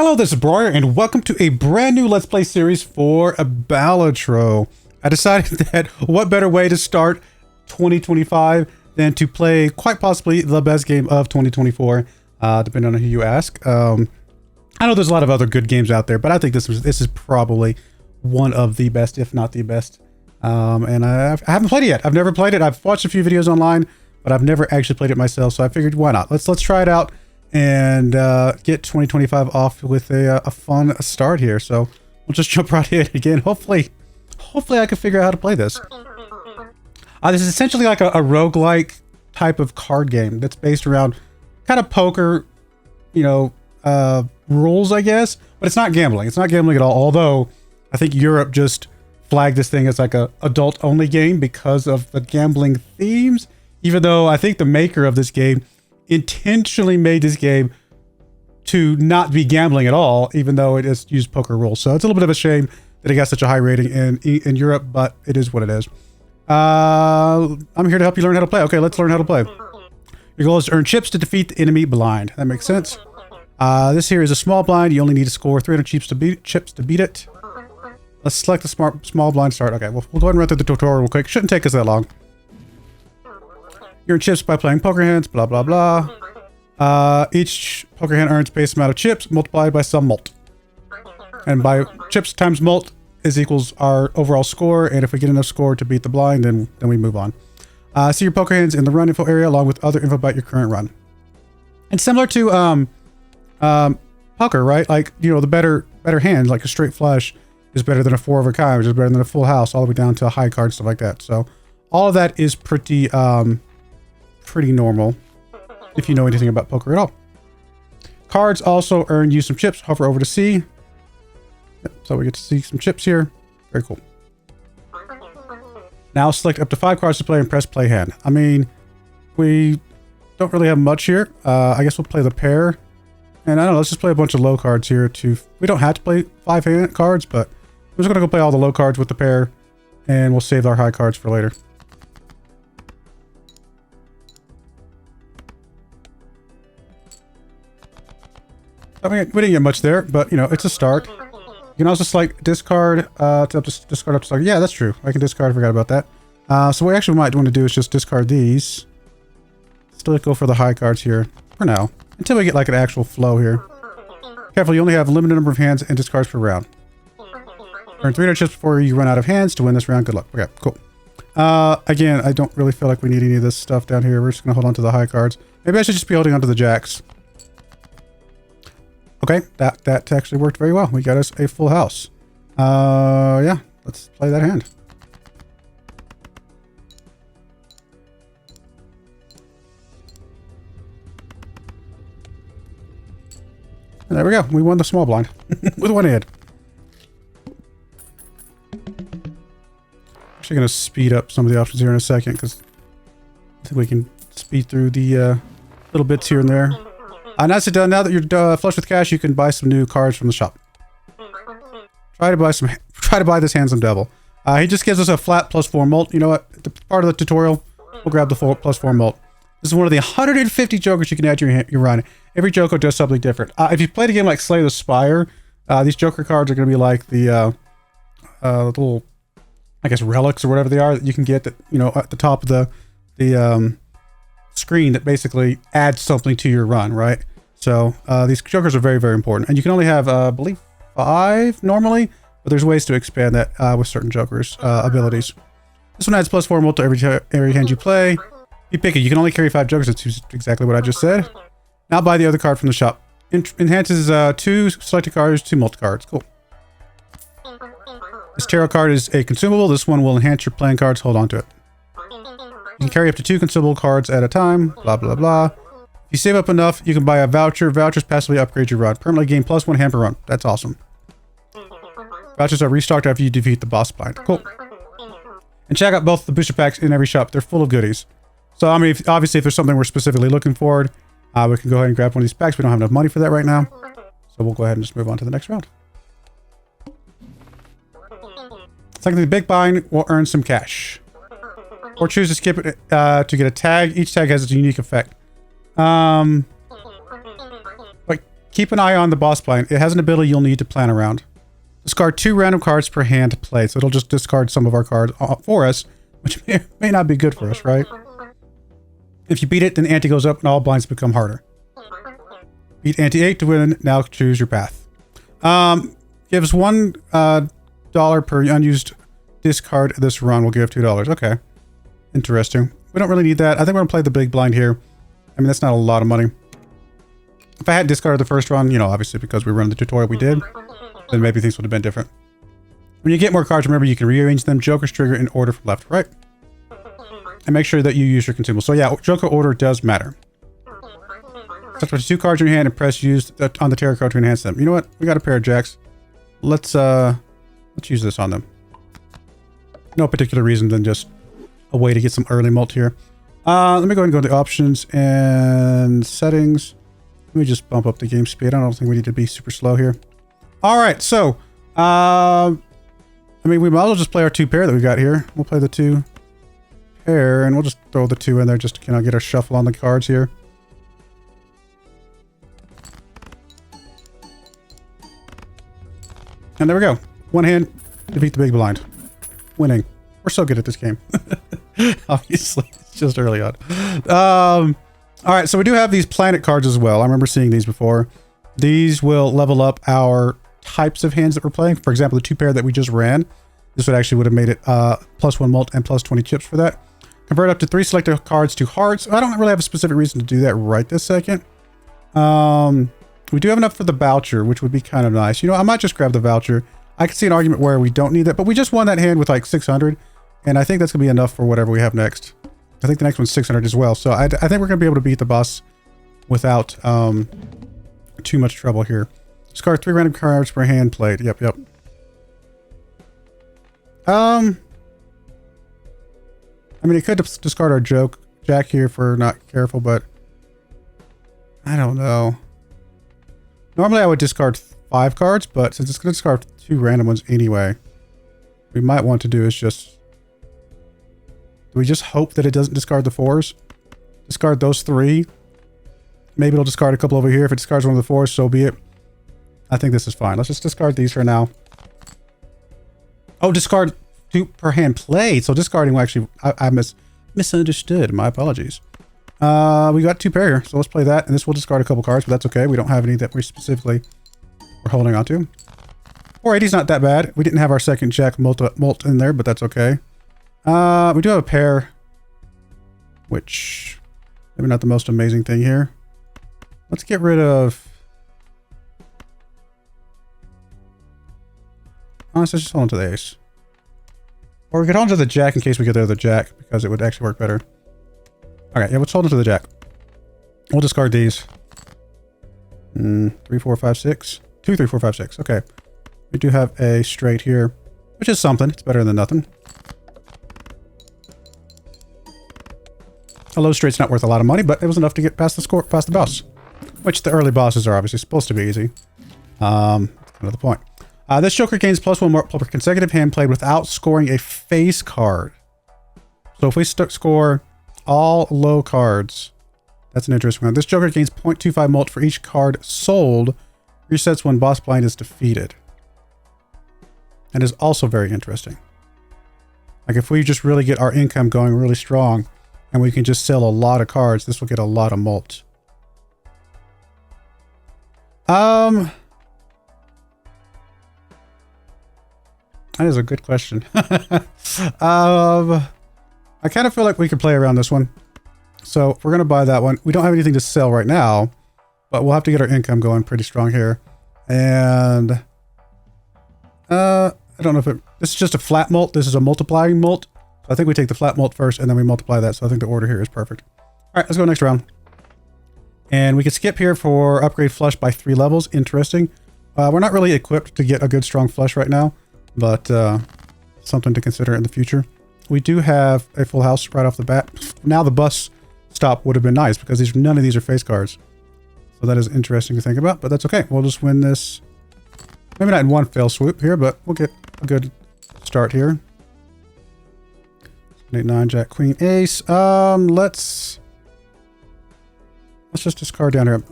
Hello, this is Broyar, and welcome to a brand new Let's Play series for Balatro. I decided that what better way to start 2025 than to play quite possibly the best game of 2024, depending on who you ask. I know there's a lot of other good games out there, but I think this is probably one of the best, if not the best. And I haven't played it yet. I've never played it. I've watched a few videos online, but I've never actually played it myself. So I figured, why not? Let's try it out and get 2025 off with a fun start here. So we'll just jump right in again. Hopefully I can figure out how to play this. This is essentially like a roguelike type of card game that's based around kind of poker, rules, I guess. But it's not gambling. It's not gambling at all. Although I think Europe just flagged this thing as like a adult-only game because of the gambling themes. Even though I think the maker of this game intentionally made this game to not be gambling at all, even though it has used poker rules. So it's a little bit of a shame that it got such a high rating in Europe, but it is what it is. I'm here to help you learn how to play. Okay, let's learn how to play. Your goal is to earn chips to defeat the enemy blind. That makes sense. This here is a small blind. You only need to score 300 chips to beat it. Let's select the small blind start. Okay, we'll go ahead and run through the tutorial real quick. Shouldn't take us that long. You earn chips by playing poker hands, blah, blah, blah. Each poker hand earns base amount of chips multiplied by some mult. And by chips times mult is equals our overall score. And if we get enough score to beat the blind, then we move on. See your poker hands in the run info area along with other info about your current run. And similar to poker, right? Like, the better hand, like a straight flush, is better than a 4 of a kind, which is better than a full house, all the way down to a high card, stuff like that. So all of that is pretty normal if you know anything about poker at all. Cards also earn you some chips. Hover over to C. Yep, so we get to see some chips here. Very cool. Now select up to 5 cards to play and press play hand. I mean, we don't really have much here. I guess we'll play the pair. And I don't know, let's just play a bunch of low cards here too. We don't have to play 5 hand cards, but I'm just gonna go play all the low cards with the pair, and we'll save our high cards for later. I mean, we didn't get much there, but it's a start. You can also select discard discard up to start. Yeah, that's true. I can discard. I forgot about that. So what we actually might want to do is just discard these. Still go for the high cards here for now, until we get like an actual flow here. Careful, you only have a limited number of hands and discards per round. Earn 300 chips before you run out of hands to win this round. Good luck. Okay, cool. Again, I don't really feel like we need any of this stuff down here. We're just gonna hold on to the high cards. Maybe I should just be holding on to the jacks. Okay, that actually worked very well. We got us a full house. Yeah, let's play that hand. And there we go. We won the small blind with one hand. Actually going to speed up some of the options here in a second because I think we can speed through the little bits here and there. Now that you're flush with cash, you can buy some new cards from the shop. Try to buy this handsome devil. He just gives us a flat +4 mult. You know what? Part of the tutorial, we'll grab the full +4 mult. This is one of the 150 jokers you can add to your run. Every joker does something different. If you played a game like Slay the Spire, these joker cards are going to be like the little, I guess, relics or whatever they are that you can get that at the top of the screen that basically adds something to your run, right? So these jokers are very, very important, and you can only have I believe 5 normally, but there's ways to expand that with certain jokers abilities. This one adds +4 mult to every hand you play. You pick it. You can only carry 5 jokers. That's exactly what I just said. Now buy the other card from the shop. Enhances 2 selected cards, 2 mult cards. Cool. This tarot card is a consumable. This one will enhance your playing cards. Hold on to it. You can carry up to 2 consumable cards at a time. Blah, blah, blah. If you save up enough, you can buy a voucher. Vouchers passively upgrade your run. Permanently gain +1 hand per run. That's awesome. Vouchers are restocked after you defeat the boss blind. Cool. And check out both the booster packs in every shop. They're full of goodies. So, I mean, obviously, if there's something we're specifically looking for, we can go ahead and grab one of these packs. We don't have enough money for that right now. So we'll go ahead and just move on to the next round. Secondly, the big bind will earn some cash. Or choose to skip it to get a tag. Each tag has a unique effect. Like Keep an eye on the boss blind. It has an ability you'll need to plan around. Discard 2 random cards per hand played. So it'll just discard some of our cards for us, which may not be good for us, right? If you beat it, then ante goes up and all blinds become harder. Beat ante 8 to win. Now choose your path. Gives $1 per unused discard this run. We'll give $2. Okay. Interesting. We don't really need that. I think we're going to play the big blind here. I mean, that's not a lot of money. If I had discarded the first run, you know, obviously because we run the tutorial we did, then maybe things would have been different. When you get more cards, remember you can rearrange them. Joker's trigger in order from left to right. And make sure that you use your consumables. So yeah, Joker order does matter. Set up 2 cards in your hand and press use on the tarot card to enhance them. You know what? We got a pair of jacks. Let's use this on them. No particular reason than just a way to get some early mult here. Let me go ahead and go to the options and settings. Let me just bump up the game speed. I don't think we need to be super slow here. All right, so I mean, we might as well just play our 2 pair that we got here. We'll play the 2 pair, and we'll just throw the 2 in there just to, you know, get our shuffle on the cards here. And there we go. One hand, defeat the big blind. Winning. We're so good at this game. Obviously, it's just early on. All right, so we do have these planet cards as well. I remember seeing these before. These will level up our types of hands that we're playing. For example, the 2 pair that we just ran. This would have made it +1 mult and +20 chips for that. Convert up to 3 selected cards to hearts. I don't really have a specific reason to do that right this second. We do have enough for the voucher, which would be kind of nice. You know, I might just grab the voucher. I can see an argument where we don't need that, but we just won that hand with like 600, and I think that's going to be enough for whatever we have next. I think the next one's 600 as well, so I think we're going to be able to beat the boss without too much trouble here. Discard 3 random cards per hand played. Yep. I mean, it could discard our jack here if we're not careful, but I don't know. Normally I would discard 5 cards, but since it's going to discard 2 random ones anyway, what we might want to do is just... Do we just hope that it doesn't discard the 4s? Discard those 3. Maybe it'll discard a couple over here. If it discards one of the 4s, so be it. I think this is fine. Let's just discard these for now. Oh, discard 2 per hand played. So discarding will actually... I misunderstood. My apologies. We got 2 pair here, so let's play that. And this will discard a couple cards, but that's okay. We don't have any that we specifically were holding on to. 480's not that bad. We didn't have our second jack mult in there, but that's okay. We do have a pair, which maybe not the most amazing thing here. Let's get rid of... Let's just hold on to the ace. Or we could hold on to the jack in case we get rid of the jack, because it would actually work better. Okay, yeah, let's hold on to the jack. We'll discard these. 3, 4, 5, 6. 2, 3, 4, 5, 6. Okay. We do have a straight here, which is something. It's better than nothing. A low straight's not worth a lot of money, but it was enough to get past the boss. Which the early bosses are obviously supposed to be easy. That's another point. This Joker gains +1 more per consecutive hand played without scoring a face card. So if we score all low cards, that's an interesting one. This Joker gains 0.25 mult for each card sold. Resets when boss blind is defeated. And is also very interesting. Like if we just really get our income going really strong and we can just sell a lot of cards, this will get a lot of mult. That is a good question. I kind of feel like we could play around this one. So we're going to buy that one. We don't have anything to sell right now, but we'll have to get our income going pretty strong here. And I don't know if this is just a flat mult. This is a multiplying mult. So I think we take the flat mult first and then we multiply that. So I think the order here is perfect. All right, let's go next round. And we can skip here for upgrade flush by 3 levels. Interesting. We're not really equipped to get a good strong flush right now, but something to consider in the future. We do have a full house right off the bat. Now the bus stop would have been nice because none of these are face cards. So that is interesting to think about, but that's okay. We'll just win this. Maybe not in one fell swoop here, but we'll get a good start here. 8, 9, jack, queen, ace. Let's just discard down here.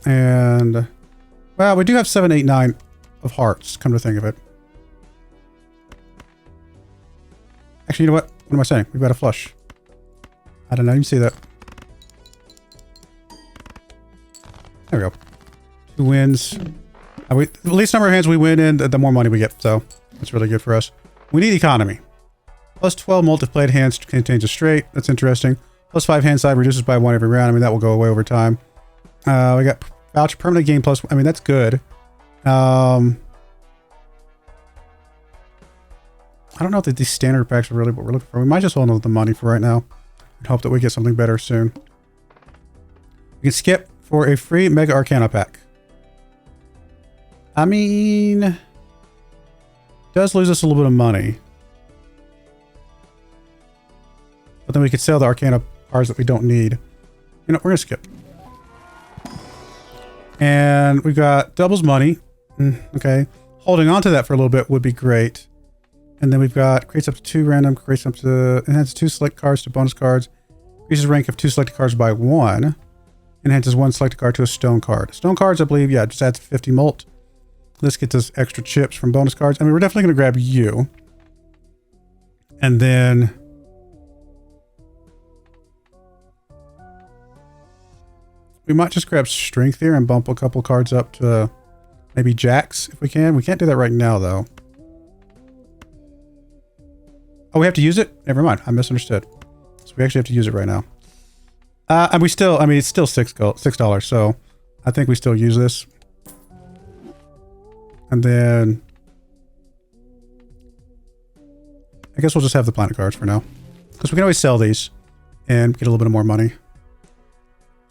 And, well, we do have 7, 8, 9 of hearts, come to think of it. Actually, you know what? What am I saying? We've got a flush. I don't know. You can see that. There we go. 2 wins. The least number of hands we win in, the more money we get. So that's really good for us. We need economy. Plus 12 multiplied hands contains a straight. That's interesting. Plus 5 hand side reduces by 1 every round. I mean, that will go away over time. We got voucher permanent gain plus. I mean, that's good. I don't know if these standard packs are really what we're looking for. We might just hold on to the money for right now and hope that we get something better soon. We can skip for a free Mega Arcana pack. I mean, does lose us a little bit of money. But then we could sell the Arcana cards that we don't need. You know, we're going to skip. And we've got doubles money. Okay. Holding on to that for a little bit would be great. And then we've got creates up to 2 random, creates up to, enhances 2 select cards to bonus cards. Increases rank of 2 selected cards by 1. Enhances 1 selected card to a stone card. Stone cards, I believe, yeah, just adds 50 mult. This gets us extra chips from bonus cards. I mean, we're definitely going to grab you. And then we might just grab strength here and bump a couple cards up to maybe jacks if we can. We can't do that right now, though. Oh, we have to use it? Never mind. I misunderstood. So we actually have to use it right now. And we still, I mean, it's still $6, so I think we still use this. And then I guess we'll just have the planet cards for now. Because we can always sell these and get a little bit more money.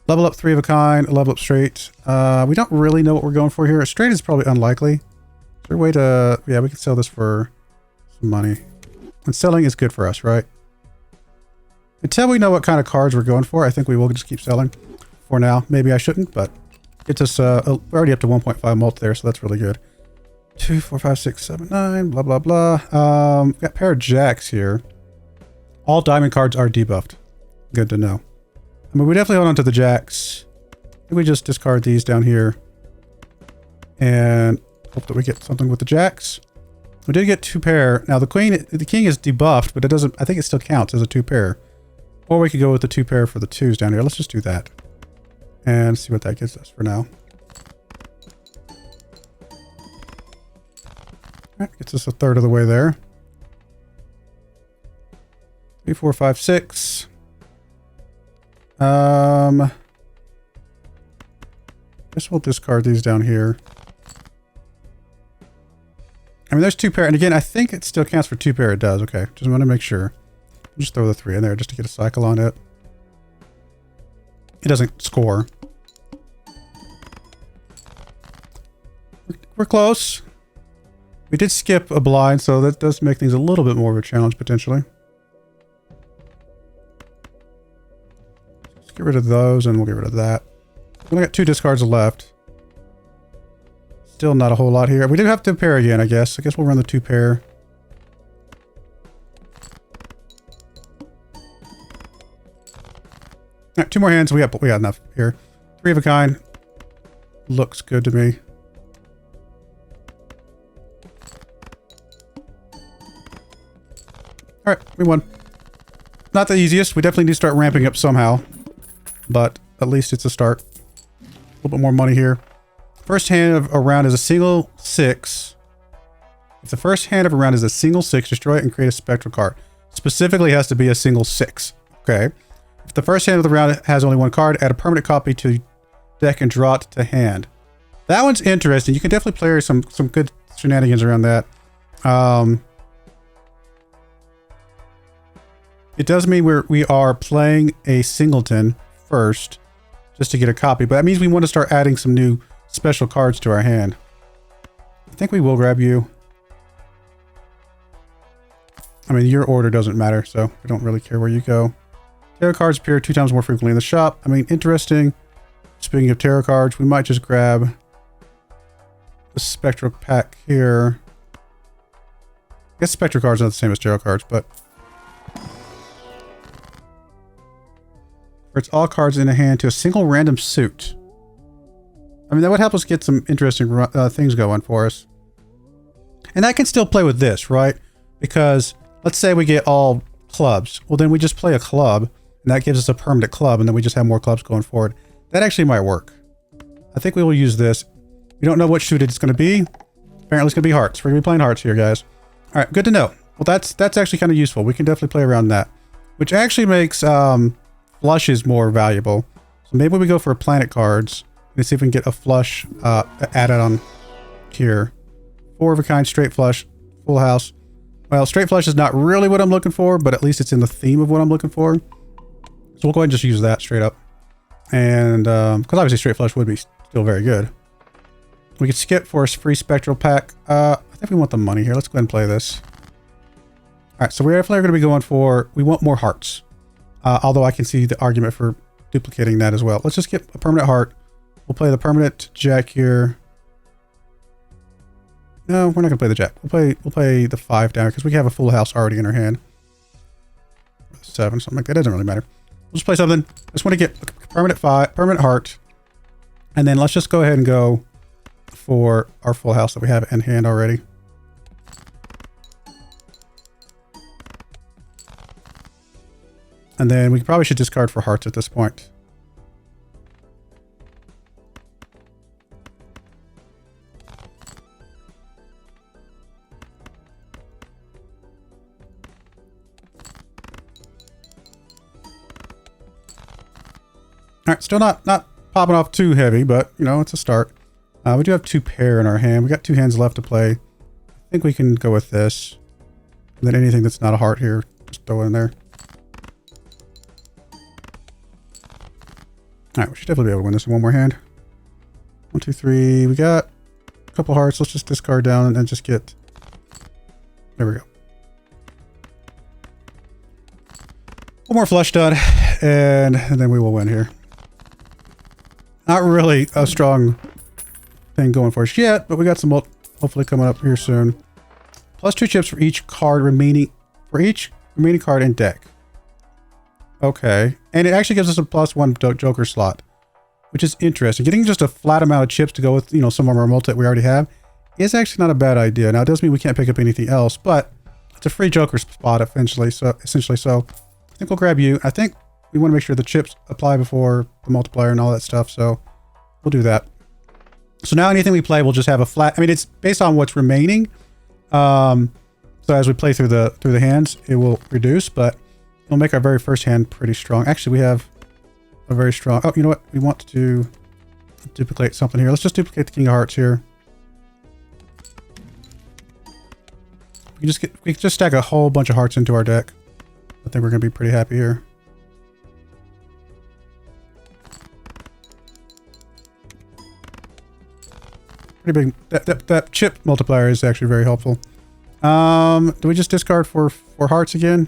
Level up 3 of a kind, level up straight. We don't really know what we're going for here. Straight is probably unlikely. Is there a way to, yeah, we can sell this for some money. And selling is good for us, right? Until we know what kind of cards we're going for, I think we will just keep selling for now. Maybe I shouldn't, but it's just, we're already up to 1.5 mult there, so that's really good. 2, 4, 5, 6, 7, 9, blah, blah, blah. Got a pair of jacks here. All diamond cards are debuffed. Good to know. I mean, we definitely hold on to the jacks. I think we just discard these down here. And hope that we get something with the jacks. We did get 2 pair. Now the king is debuffed, but it doesn't, I think it still counts as a 2 pair. Or we could go with the 2 pair for the 2s down here. Let's just do that. And see what that gets us for now. Alright, gets us a third of the way there. 3, 4, 5, 6. Guess we'll discard these down here. I mean, there's 2 pair, and again, I think it still counts for 2 pair. It does. Okay, just want to make sure. Just throw the 3 in there just to get a cycle on it. It doesn't score. We're close. We did skip a blind, so that does make things a little bit more of a challenge potentially. Let's get rid of those, and we'll get rid of that. We only got 2 discards left. Still not a whole lot here. We do have 2 pair again, I guess. I guess we'll run the 2 pair. All right, 2 more hands. We got enough here. 3 of a kind. Looks good to me. All right, we won. Not the easiest. We definitely need to start ramping up somehow. But at least it's a start. A little bit more money here. First hand of a round is a single 6. If the first hand of a round is a single 6, destroy it and create a spectral card. Specifically has to be a single 6. Okay. If the first hand of the round has only 1 card, add a permanent copy to deck and draw it to hand. That one's interesting. You can definitely play some good shenanigans around that. It does mean we are playing a singleton first just to get a copy, but that means we want to start adding some new special cards to our hand. I think we will grab you. I mean, your order doesn't matter, so we don't really care where you go. Tarot cards appear 2 times more frequently in the shop. I mean, interesting. Speaking of tarot cards, we might just grab the spectral pack here. I guess spectral cards are not the same as tarot cards, but it's all cards in a hand to a single random suit. I mean, that would help us get some interesting things going for us. And that can still play with this, right? Because let's say we get all clubs. Well, then we just play a club, and that gives us a permanent club, and then we just have more clubs going forward. That actually might work. I think we will use this. We don't know what shoot it's going to be. Apparently it's going to be hearts. We're going to be playing hearts here, guys. All right, good to know. Well, that's actually kind of useful. We can definitely play around that, which actually makes flushes more valuable. So maybe we go for planet cards. Let's see if we can get a flush added on here. 4 of a kind, straight flush, full house. Well, straight flush is not really what I'm looking for, but at least it's in the theme of what I'm looking for. So we'll go ahead and just use that straight up. And because obviously straight flush would be still very good. We could skip for a free spectral pack. I think we want the money here. Let's go ahead and play this. All right, so we're definitely going to be going for, we want more hearts. Although I can see the argument for duplicating that as well. Let's just get a permanent heart. We'll play the permanent jack here. No, we're not gonna play the jack. We'll play the 5 down because we have a full house already in our hand. 7, something like that. Doesn't really matter. We'll just play something. I just want to get a permanent 5, permanent heart, and then let's just go ahead and go for our full house that we have in hand already. And then we probably should discard for hearts at this point. All right, still not popping off too heavy, but you know, it's a start. We do have 2 pair in our hand. We got 2 hands left to play. I think we can go with this. And then anything that's not a heart here, just throw it in there. All right, we should definitely be able to win this in one more hand. 1, 2, 3. We got a couple hearts. Let's just discard down and then just get. There we go. One more flush done, and then we will win here. Not really a strong thing going for us yet, but we got some hopefully coming up here soon. Plus 2 chips for each card remaining, card in deck. Okay, and it actually gives us a +1 Joker slot, which is interesting. Getting just a flat amount of chips to go with, you know, some of our multi that we already have is actually not a bad idea. Now it does mean we can't pick up anything else, but it's a free Joker spot essentially. So I think we'll grab you. I think we want to make sure the chips apply before the multiplier and all that stuff. So we'll do that. So now anything we play will just have a flat. I mean, it's based on what's remaining. So as we play through the hands, it will reduce, but it'll make our very first hand pretty strong. Actually, we have a very strong. Oh, you know what? We want to duplicate something here. Let's just duplicate the King of Hearts here. We can just stack a whole bunch of hearts into our deck. I think we're going to be pretty happy here. Pretty big. That chip multiplier is actually very helpful. Do we just discard for hearts again?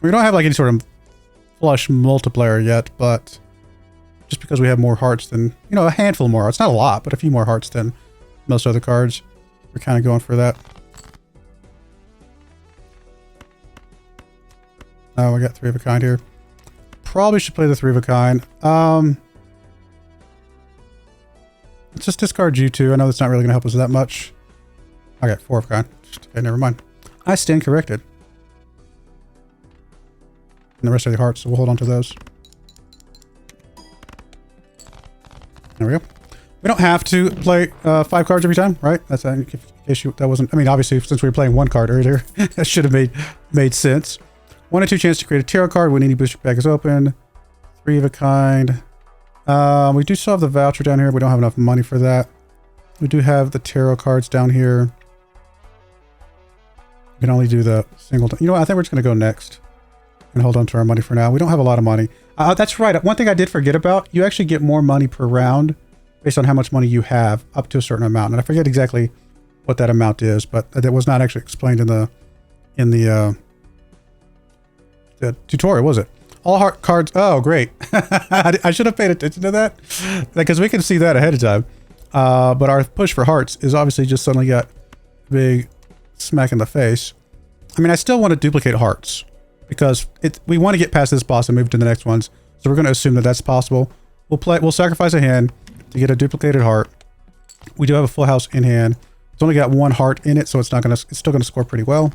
We don't have like any sort of flush multiplier yet, but just because we have more hearts than, you know, a handful more hearts, not a lot, but a few more hearts than most other cards, we're kind of going for that. Oh, we got 3 of a kind here. Probably should play the 3 of a kind. Let's just discard you 2. I know that's not really going to help us that much. Okay, 4 of a kind. Okay, never mind. I stand corrected. And the rest of the hearts, so we'll hold on to those. There we go. We don't have to play 5 cards every time, right? That's in case that wasn't. I mean, obviously, since we were playing 1 card earlier, that should have made sense. 1 in 2 chance to create a tarot card when any booster pack is open. 3 of a kind. We do still have the voucher down here. We don't have enough money for that. We do have the tarot cards down here. We can only do the single. You know what? I think we're just going to go next and hold on to our money for now. We don't have a lot of money. That's right. One thing I did forget about, you actually get more money per round based on how much money you have up to a certain amount. And I forget exactly what that amount is, but that was not actually explained in the tutorial, was it? All heart cards. Oh, great. I should have paid attention to that because we can see that ahead of time. But our push for hearts is obviously just suddenly got a big smack in the face. I mean, I still want to duplicate hearts because we want to get past this boss and move to the next ones. So we're going to assume that that's possible. We'll sacrifice a hand to get a duplicated heart. We do have a full house in hand. It's only got 1 heart in it, so it's still going to score pretty well.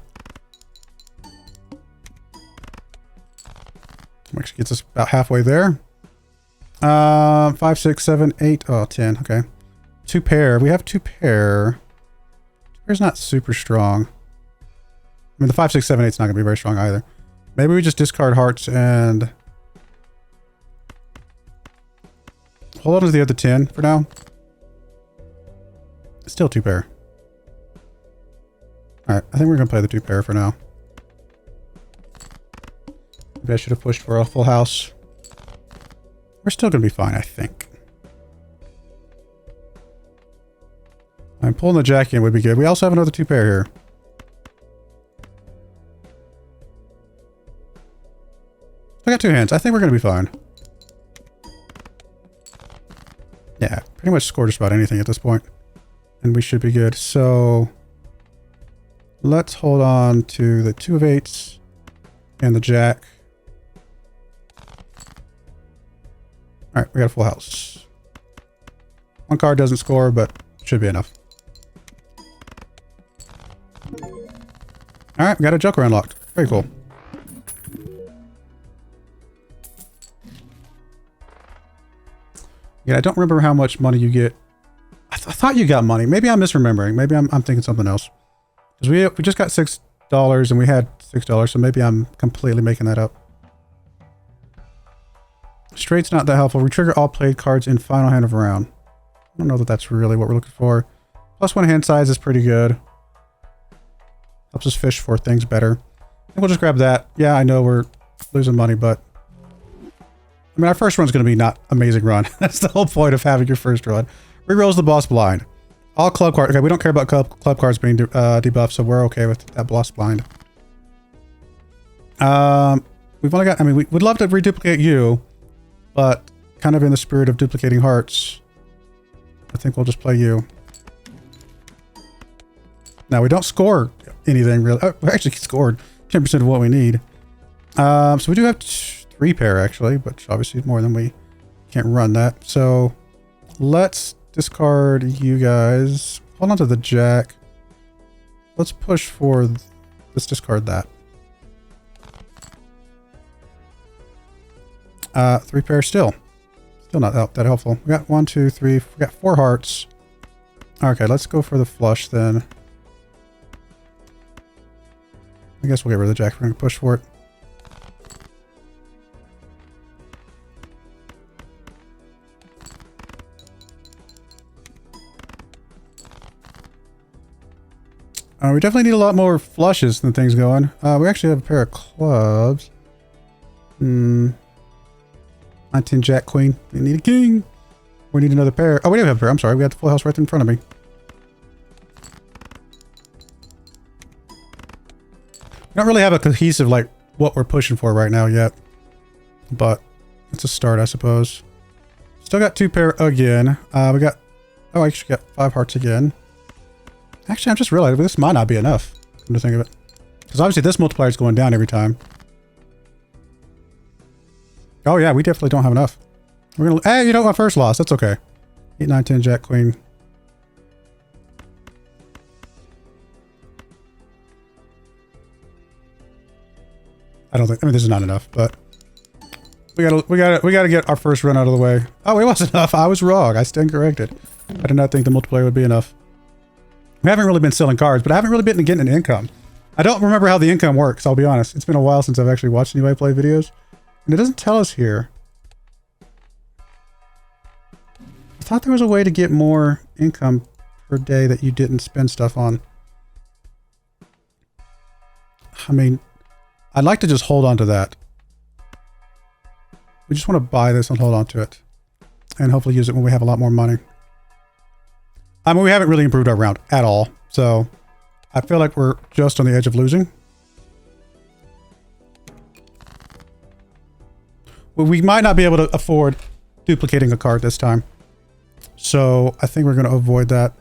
Actually gets us about halfway there. 5, 6, 7, 8. Oh, 10. Okay. 2 pair. We have 2 pair. 2 pair's not super strong. I mean, the 5, 6, 7, 8's not going to be very strong either. Maybe we just discard hearts and hold on to the other 10 for now. Still 2 pair. Alright, I think we're going to play the 2 pair for now. Maybe I should have pushed for a full house. We're still going to be fine, I think. I'm pulling the jack in would be good. We also have another 2 pair here. I got 2 hands. I think we're going to be fine. Yeah, pretty much scored just about anything at this point. And we should be good. So let's hold on to the 2 of 8s and the jack. Alright, we got a full house. 1 card doesn't score, but should be enough. Alright, we got a joker unlocked. Very cool. Yeah, I don't remember how much money you get. I thought you got money. Maybe I'm misremembering. Maybe I'm thinking something else. Because we just got $6 and we had $6, so maybe I'm completely making that up. Straight's not that helpful. We trigger all played cards in final hand of round. I don't know that that's really what we're looking for. +1 hand size is pretty good. Helps us fish for things better. I think we'll just grab that. Yeah, I know we're losing money, but I mean, our first run's going to be not amazing run. That's the whole point of having your first run. Rerolls the boss blind. All club cards. Okay, we don't care about club cards being debuffed, so we're okay with that boss blind. We've only got, I mean, we would love to reduplicate you, but kind of in the spirit of duplicating hearts, I think we'll just play you. Now, we don't score anything really. Oh, we actually scored 10% of what we need. So we do have 3 pair actually, but obviously more than we can't run that. So let's discard you guys. Hold on to the jack. Let's push for, let's discard that. 3 pair still not that helpful. We got 1, 2, 3. We got 4 hearts. Okay, let's go for the flush then. I guess we'll get rid of the jack. We're going to push for it. We definitely need a lot more flushes than things going. We actually have a pair of clubs. 19 jack queen. We need a king. We need another pair. Oh, we do have a pair. I'm sorry. We got the full house right in front of me. We don't really have a cohesive, like, what we're pushing for right now yet. But it's a start, I suppose. Still got 2 pair again. We got, oh, I actually got 5 hearts again. Actually, I'm just realizing this might not be enough. Come to think of it. Because obviously this multiplier is going down every time. Oh yeah, we definitely don't have enough. We're gonna, hey, you know what? First loss. That's okay. 8, 9, 10, jack, queen. I don't think, I mean, this is not enough, but we gotta get our first run out of the way. Oh, it wasn't enough. I was wrong. I stand corrected. I did not think the multiplier would be enough. We haven't really been selling cards, but I haven't really been getting an income. I don't remember how the income works, I'll be honest. It's been a while since I've actually watched anybody play videos. And it doesn't tell us here. I thought there was a way to get more income per day that you didn't spend stuff on. I mean, I'd like to just hold on to that. We just want to buy this and hold on to it. And hopefully use it when we have a lot more money. I mean, we haven't really improved our round at all. So I feel like we're just on the edge of losing. Well, we might not be able to afford duplicating a card this time. So I think we're going to avoid that.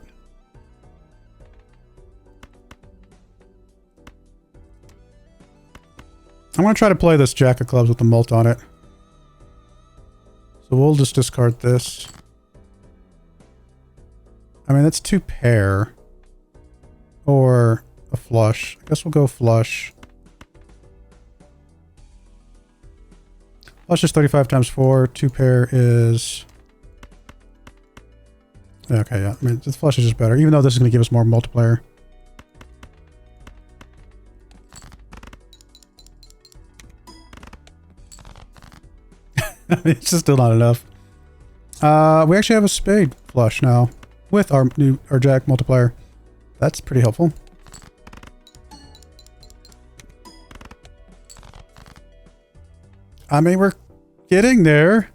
I'm going to try to play this jack of clubs with the mult on it. So we'll just discard this. I mean, that's 2 pair. Or a flush. I guess we'll go flush. Flush is 35 times 4. 2 pair is... Okay, yeah. I mean, the flush is just better. Even though this is going to give us more multiplayer. It's just still not enough. We actually have a spade flush now. With our jack multiplier. That's pretty helpful. I mean, we're getting there.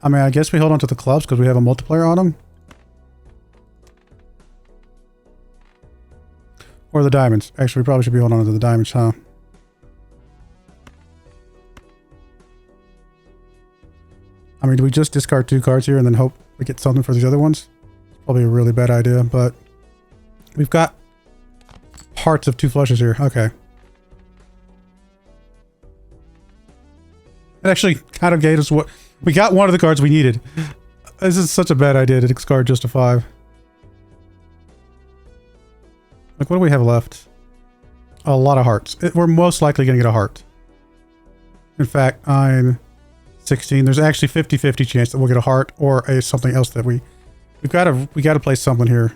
I mean, I guess we hold on to the clubs because we have a multiplier on them. Or the diamonds. Actually, we probably should be holding on to the diamonds, huh? I mean, do we just discard 2 cards here and then hope we get something for these other ones? It's probably a really bad idea, but we've got parts of 2 flushes here. Okay. It actually kind of gave us what... We got one of the cards we needed. This is such a bad idea to discard just a 5. Like, what do we have left? A lot of hearts. We're most likely going to get a heart. In fact, I'm 16. There's actually 50-50 chance that we'll get a heart or a something else that we got to play something here,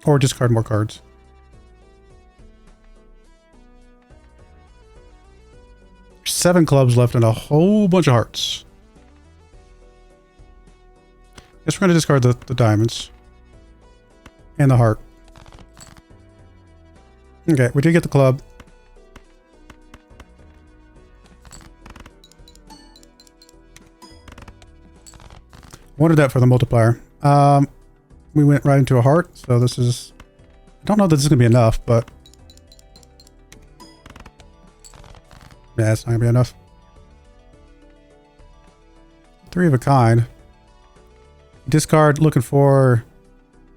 or discard more cards. There's 7 clubs left and a whole bunch of hearts. Guess we're going to discard the diamonds and the heart. Okay, we did get the club. Wanted that for the multiplier. We went right into a heart, so this is... I don't know that this is going to be enough, but... Yeah, it's not going to be enough. 3 of a kind. Discard looking for...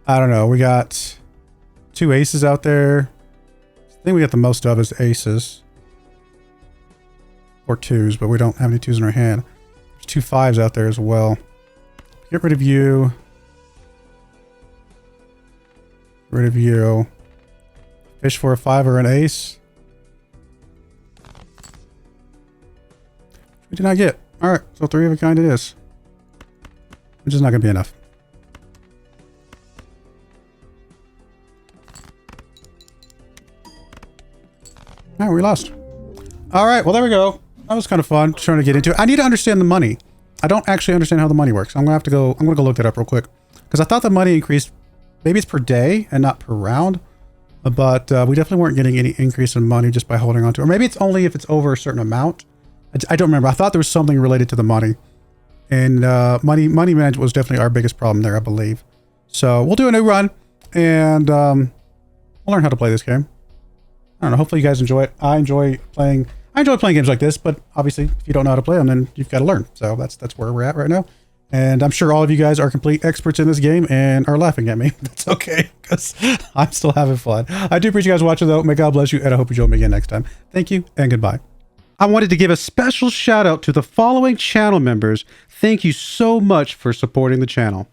I don't know, we got 2 aces out there. I think we got the most of is aces. Or 2s, but we don't have any 2s in our hand. There's 2 5s out there as well. Get rid of you. Get rid of you. Fish for a 5 or an ace. We did not get. Alright, so 3 of a kind it is. Which is not going to be enough. Alright, we lost. Alright, well there we go. That was kind of fun, trying to get into it. I need to understand the money. I don't actually understand how the money works. I'm going to go look that up real quick. Because I thought the money increased, maybe it's per day and not per round. But we definitely weren't getting any increase in money just by holding on to it. Or maybe it's only if it's over a certain amount. I don't remember. I thought there was something related to the money. And money management was definitely our biggest problem there, I believe. So we'll do a new run. And we'll learn how to play this game. I don't know. Hopefully you guys enjoy it. I enjoy playing games like this, but obviously if you don't know how to play them, then you've got to learn. So that's where we're at right now. And I'm sure all of you guys are complete experts in this game and are laughing at me. That's okay, because I'm still having fun. I do appreciate you guys watching though. May God bless you, and I hope you join me again next time. Thank you, and goodbye. I wanted to give a special shout out to the following channel members. Thank you so much for supporting the channel.